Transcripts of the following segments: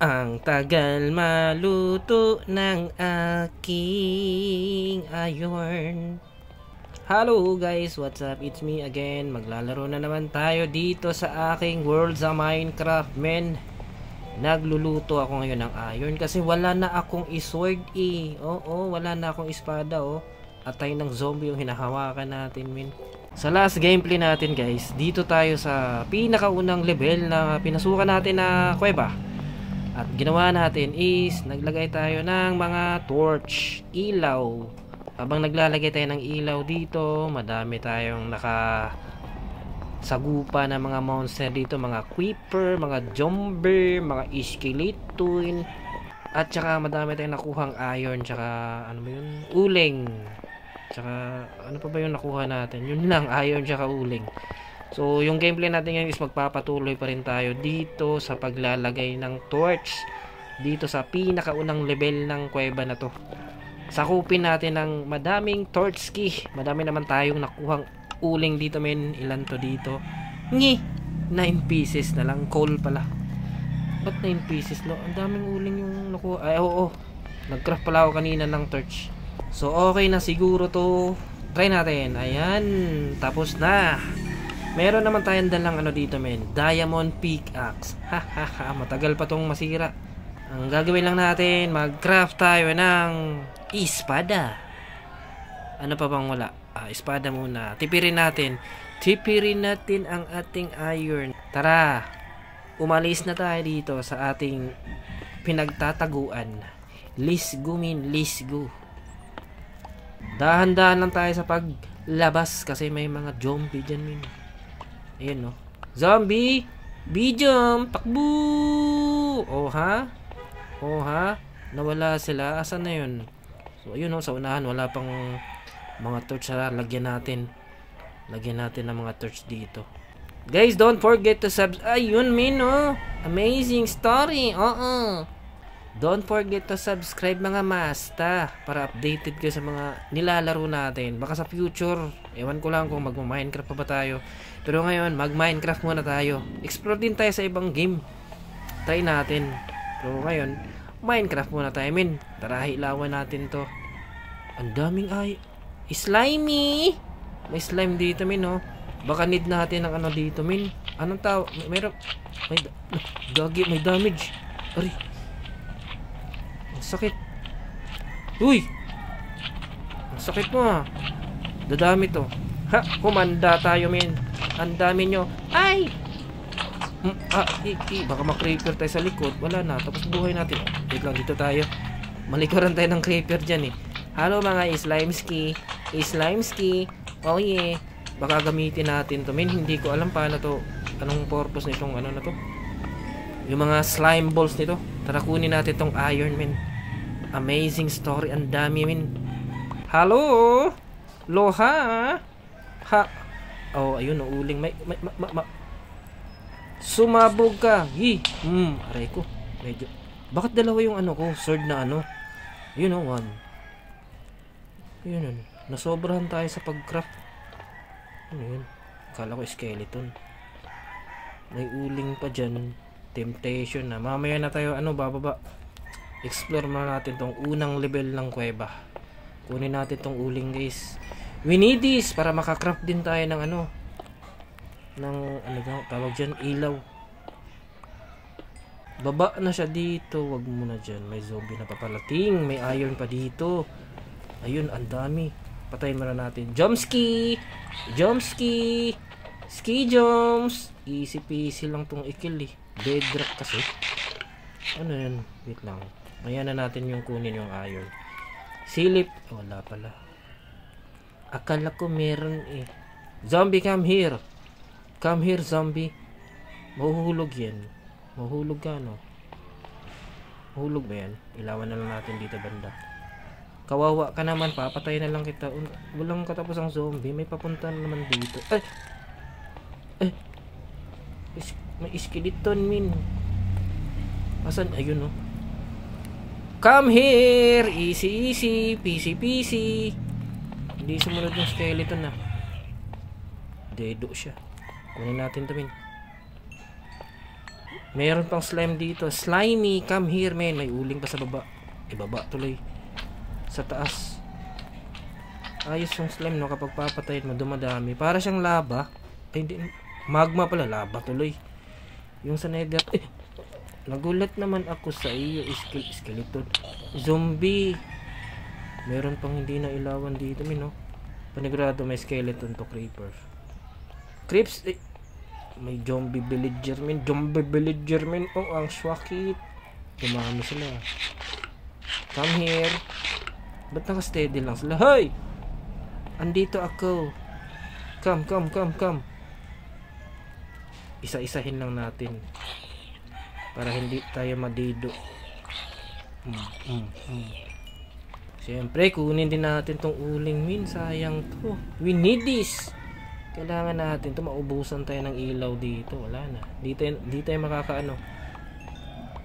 Ang tagal maluto ng aking iron. Hello guys, what's up? It's me again. Maglalaro na naman tayo dito sa aking world sa Minecraft, men. Nagluluto ako ngayon ng iron kasi wala na akong sword Oo, wala na akong espada Atay ng zombie yung hinahawakan natin, men. Sa last gameplay natin guys, dito tayo sa pinakaunang level na pinasukan natin na kuweba. At ginawa natin is naglagay tayo ng mga torch, ilaw. Habang naglalagay tayo ng ilaw dito, madami tayong sagupa na mga monster dito, mga creeper, mga zombie, mga skeleton. At saka madami tayong nakuhang iron, tsaka ano ba yun? Uling. Tsaka ano pa ba yung nakuha natin? Yun lang, iron tsaka uling. So, yung gameplay natin ngayon is magpapatuloy pa rin tayo dito sa paglalagay ng torch dito sa pinakaunang level ng kuweba na to. Sakupin natin ng madaming torch key. Madami naman tayong nakuhang uling dito, men. Ilan to dito? 9 pieces na lang. Coal pala. Ba't 9 pieces, no? Ang daming uling yung nakuha. Ay, oo. Nag-craft pala ako kanina ng torch. So, okay na siguro to. Try natin. Ayan. Tapos na. Meron naman tayong dalang dito, men. Diamond pickaxe. Hahaha, matagal pa tong masira. Ang gagawin lang natin, mag-craft tayo ng espada. Ano pa bang wala? Espada muna. Tipirin natin ang ating iron. Tara, umalis na tayo dito sa ating pinagtataguan. Let's go, men. Let's go. Dahan-dahan lang tayo sa paglabas kasi may mga zombie dyan, men. Ayan, no? Zombie! Bijom! Takbo! Oh, ha? Nawala sila. Asan na yun? So, ayun, no? Sa unahan, wala pang mga torch na lagyan natin. Lagyan natin ng mga torch dito. Guys, don't forget to ayun, men, no? Amazing story. Don't forget to subscribe, mga masta, para updated kayo sa mga nilalaro natin. Baka sa future, ewan ko lang kung mag-Minecraft pa ba tayo. Pero ngayon, mag-Minecraft muna tayo. Explore din tayo sa ibang game. Try natin. Pero ngayon, Minecraft muna tayo, men. Tara, hilawan natin to. Ang daming slimy! May slime dito, men, no? Baka need natin ng dito, men. Anong tao? May damage. Ari. Ang sakit. Uy! Ang sakit mo, Dadami to. Kumanda tayo, men. Ang dami nyo. Ay! Baka mag-creeper tayo sa likod. Wala na. Tapos buhay natin. Wait lang, dito tayo. Malikuran tayo ng creeper dyan, Hello, mga slimeski. Slimeski. Oh, yeah. Baka gamitin natin to, men. Hindi ko alam paano to. Anong purpose nitong na to. Yung mga slime balls nito. Tara, kunin natin tong iron, men. Amazing story. Ang dami, men. Hello? Loha? Oh, ayun, uling. Sumabog ka. Aray ko. Medyo. Bakit dalawa yung ko? Sword na Ayun, one. Ayun, nasobrahan tayo sa pag-craft. Ano yun? Akala ko skeleton. May uling pa dyan. Temptation na. Mamaya na tayo, bababa. Explore muna natin tong unang level ng kuweba. Kunin natin tong uling, guys. We need this para makakraft din tayo ng tawag dyan, ilaw. Baba na siya dito. Wag muna dyan. May zombie na papalating. May iron pa dito. Ayun, ang dami. Patayin muna natin. Jumpski! Ski jumps! Easy peasy lang tong ikill, Bedrock kasi. Ano yun? Wait lang. Ayan na natin yung kunin yung iron. Silip. Wala pala. Akala ko meron Zombie, come here. Come here, zombie. Mahuhulog yan. Mahuhulog ka, Mahulog ba yan? Ilawan na lang natin dito banda. Kawawa ka naman. Papatay na lang kita. Walang katapos ang zombie. May papunta naman dito. May skeleton, min. Asan? Ayun, Come here! Easy, peasy. Hindi sumunod yung skeleton, Dedo siya. Kunin natin to, min. Meron pang slime dito. Slimy, come here, man. May uling pa sa baba. Ibaba tuloy. Sa taas. Ayos yung slime, no? Kapag papatayin mo, dumadami. Para siyang lava. Ay, hindi. Magma pala. Lava tuloy. Yung sa nether. Nagulat naman ako sa iyo. Skeleton. Zombie. Meron pang hindi na ilawan dito, man, no? Panigurado may skeleton to creeper. Creeps. May zombie villager, man. Zombie villager, man. Oh, ang swakit. Dumami sila. Come here. Ba't naka-steady lang sila? Hoy! Andito ako. Come. Isa-isahin lang natin. Para hindi tayo madido. Siyempre, kunin din natin tong uling, min. Sayang to. We need this. Kailangan natin to. Maubusan tayo ng ilaw dito. Wala na. Di tayo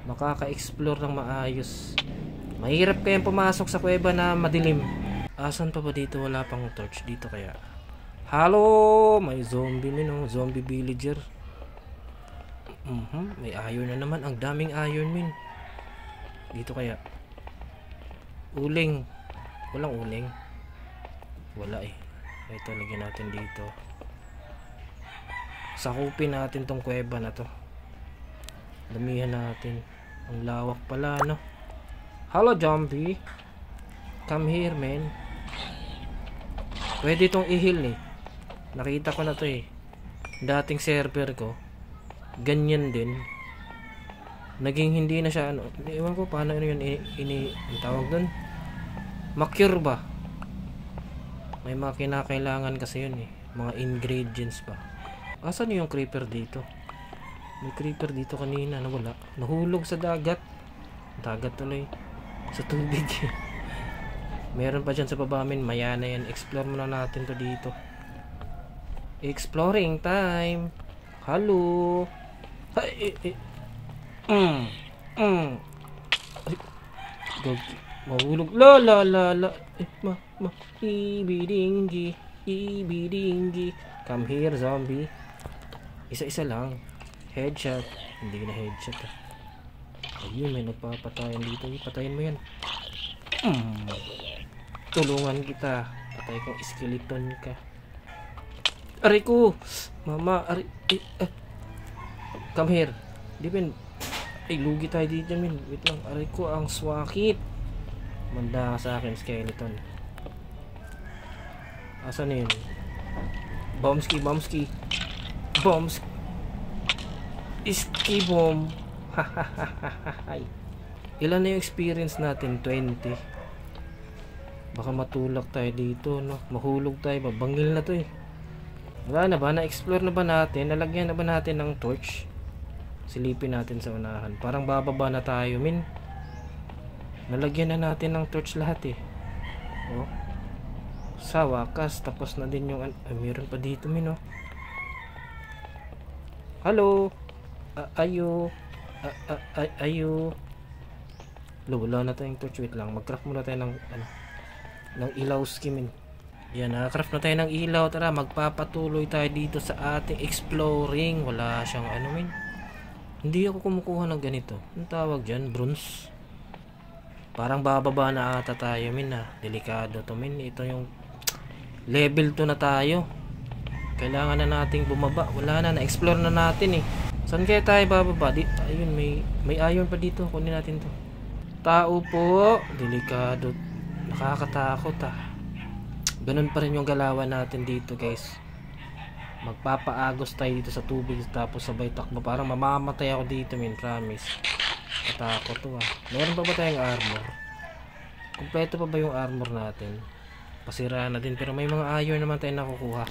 makaka-explore ng maayos. Mahirap kayang pumasok sa kuweba na madilim. Asan pa ba dito? Wala pang torch dito kaya. Hello! May zombie, min, oh. Zombie villager. May iron na naman. Ang daming iron, min. Dito kaya. Uling. Walang uling. Wala eh. Ito, lagyan natin dito. Sakupin natin tong kuweba na to. Damihan natin. Ang lawak pala, no? Hello, zombie. Come here, man. Pwede itong i-heal eh. Nakita ko na to eh. Dating server ko. Ganyan din. Naging hindi na siya ano. Ewan ko paano yun ang tawag dun. Macure ba? May mga kinakailangan kasi yun eh. Mga ingredients ba. Asan yung creeper dito? May creeper dito kanina. Nawala. Nahulog sa dagat. Dagat tuloy. Sa tubig. Meron pa dyan sa baba min. Maya na yan. Explore muna natin to dito. Exploring time. Hello. Mahulog. La. Ibidingi. Come here, zombie. Isa-isa lang. Headshot. Hindi na headshot. Ayun, may nagpapatayan dito. Patayin mo yan. Tulungan kita. Patay kong skeleton ka. Aray ko. Mama, aray. Come here. Di ba? Ay, lugi tayo dito, min. Wait lang. Aray ko, ang swakit. Manda ka sa akin, skeleton. Asan na yun? Bombski. Iski bomb. Ilan na yung experience natin? 20. Baka matulak tayo dito, no? Mahulog tayo. Babangil na to eh. Wala na ba? Na-explore na ba natin? Nalagyan na ba natin ng torch? Silipin natin sa unahan. Parang bababa na tayo, min. Nalagyan na natin ng torch lahat eh. Oh. Sa wakas, tapos na din yung meron pa dito, min, oh. Hello. Ayo. Wala na tayong torch. Wait lang. Mag-craft muna tayo ng ilaw skimin. Yan, nakakraft na tayo ng ilaw. Tara, magpapatuloy tayo dito sa ating exploring. Wala siyang min. Hindi ako kumukuha ng ganito. Anong tawag dyan? Bronze. Parang bababa na ata tayo, min, ha. Delikado to, min. Ito yung level 2 na tayo. Kailangan na nating bumaba. Wala na. Na-explore na natin eh. Saan kaya tayo bababa? Ayun, may iron pa dito. Kunin natin to. Tao po. Delikado. Nakakatakot, Ganun pa rin yung galawan natin dito, guys. Magpapaagos tayo dito sa tubig. Tapos sabay takbo. Parang mamamatay ako dito, min. Promise. Katakot to, Meron pa ba tayong armor? Kompleto pa ba yung armor natin? Pasira na din. Pero may mga iron naman tayo nakukuha.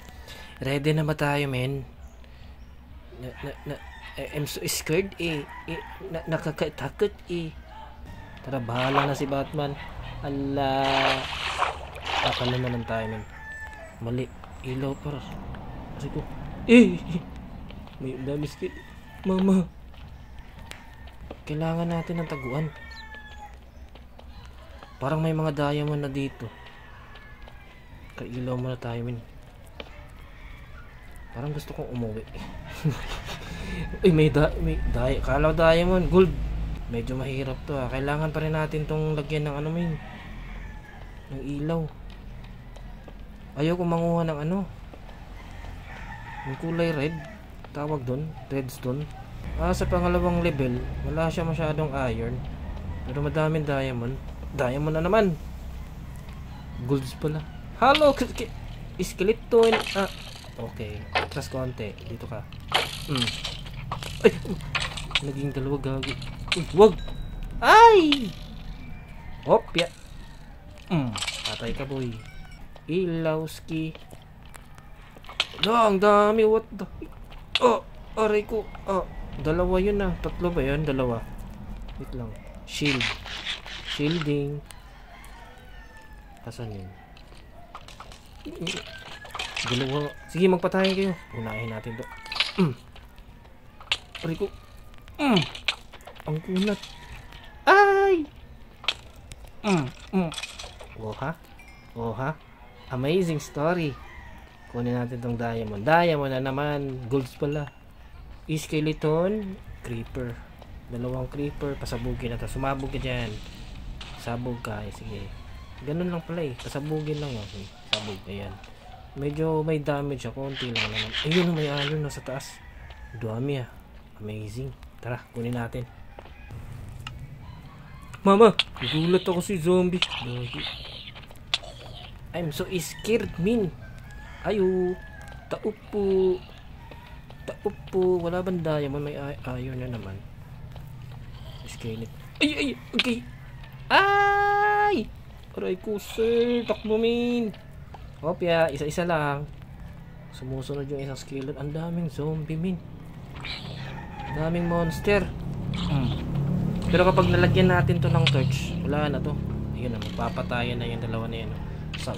Ready na ba tayo, men? I'm so scared nakakatakot Tara, bahala na si Batman. Allah. Akala naman tayo, men. Mali. Ilaw para. Kasi ko. May dami skill. Mama. Kailangan natin ng taguan. Parang may mga diamond na dito. Kailaw muna tayo, min. Parang gusto kong umuwi. Uy, kala ko diamond, gold. Medyo mahirap to ah. Kailangan pa rin natin tong lagyan ng ano min. Ng ilaw. Ayoko manguha ng ano. Yung kulay red. Tawag doon, redstone. Sa pangalawang level, wala siya masyadong iron. Pero madaming diamond. Diamond na naman. Golds pala. Hello, skeleton. Okay. Atras konti. Dito ka. Ay! Naging dalawa gagi. Wag! Ay! Opya! Patay ka boy. Ilawski. Ang dami. What the? Aray ko. Dalawa yun ah. Tatlo ba yun? Dalawa. Wait lang. Shield. Shielding. Asan yun? Dalawa. Sige, magpatayin kayo. Unahin natin to. Aray ko. Ang kunat. Ay! Oha. Amazing story. Kunin natin tong diamond. Diamond na naman. Golds pala. Skeleton. Creeper. Dalawang creeper. Pasabugin na to. Sumabog ka dyan. Sabog ka. Sige. Ganun lang pala eh. Pasabugin lang. Okay. Sabog. Ayan. Medyo may damage. Konti lang naman. Ayun, may iron na sa taas. Dami ah. Amazing. Tara, kunin natin. Mama, nagulat ako si zombie. I'm so scared, min. Ayo. Taupo. Wala bang diamond? May iron na naman. Skeleton. Ay. Okay. Ay! Aray ko, sir. Takbo, min. Opya, isa-isa lang. Sumusunod yung isang skeleton. Ang daming zombie, min. Daming monster. Pero kapag nalagyan natin to ng torch, wala na to. Ayun na, magpapatayan na yung dalawa na yan.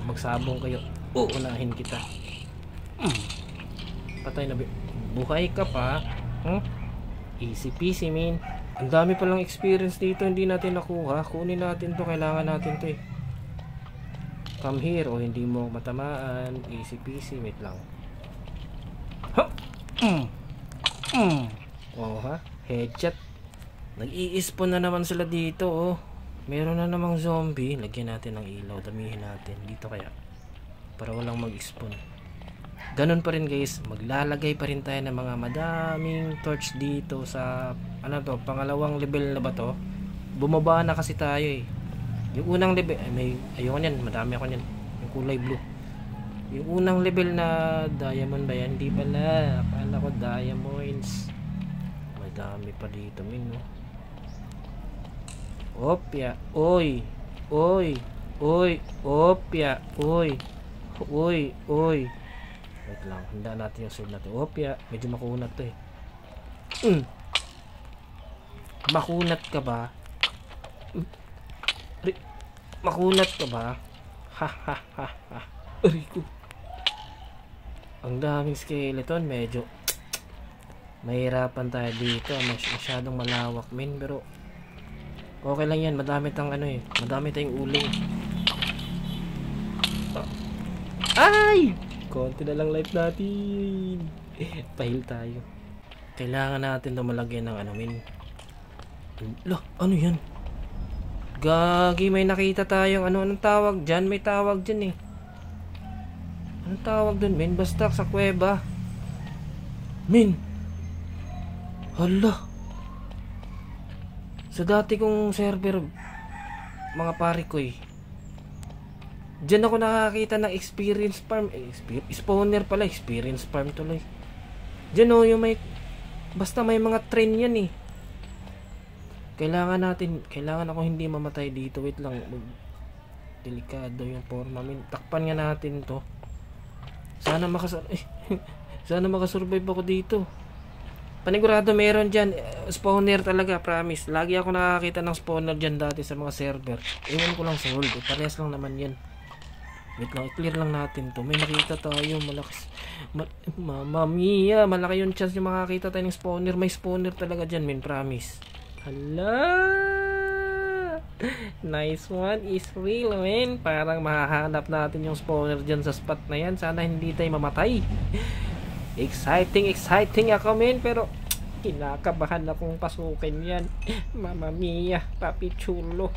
Magsabong kayo. Unahin kita. Patay na. Buhay ka pa. Easy peasy, min. Ang dami palang experience dito, hindi natin nakuha. Kunin natin to, kailangan natin to eh. Come here, hindi mo matamaan. Easy peasy, wait lang. Headshot. Nag-i-spawn na naman sila dito Meron na namang zombie. Lagyan natin ng ilaw, damihin natin dito kaya para walang mag-spawn. Ganun pa rin guys, maglalagay pa rin tayo ng mga madaming torch dito sa pangalawang level na ba to? Bumaba na kasi tayo eh. Yung unang level, ayoko niyan, madami ako niyan. Yung kulay blue. Yung unang level na diamond ba yan? Hindi pala. Akala ko diamonds. Madami pa dito, min, no? Opya. Oy. Opya. Oy. Wait lang. Handa natin yung sword natin. Opya. Medyo makunat to eh. Makunat ka ba? Makunat ka ba? Ha. Arigo. Ang daming skeleton. Medyo mahirapan tayo dito. Masyadong malawak, min. Pero okay lang yan. Madami tayong uling. Ay! Konti na lang life natin. Pahil tayo. Kailangan natin ito malagyan ng min. Ano yan? Gagi, may nakita tayong anong tawag dyan? May tawag dyan eh. Anong tawag dun, min? Basta sa kuweba. Min! Hala! Sa dati kong server, mga pare ko eh. Diyan ako nakakita ng experience farm. Spawner pala, experience farm tuloy. Diyan yung basta may mga train yan eh. Kailangan ako hindi mamatay dito. Wait lang. Delikado yung forma. Takpan nga natin to. Sana makasurvive ako dito. Panigurado meron dyan. Spawner talaga, promise. Lagi ako nakakita ng spawner dyan dati sa mga server. Ewan ko lang sa world. Parehas lang naman yan. Wait lang, i-clear lang natin to. May nakita tayo, malakas. Mamma mia, malaki yung chance yung makakita tayo ng spawner. May spawner talaga dyan, min, promise. Hala! Nice one is real, man. Parang mahahanap natin yung spawner dyan sa spot na yan. Sana hindi tayo mamatay. Exciting ako, man. Pero Kinakabahan akong pasukin yan. Mama Mia, Papi Chulo.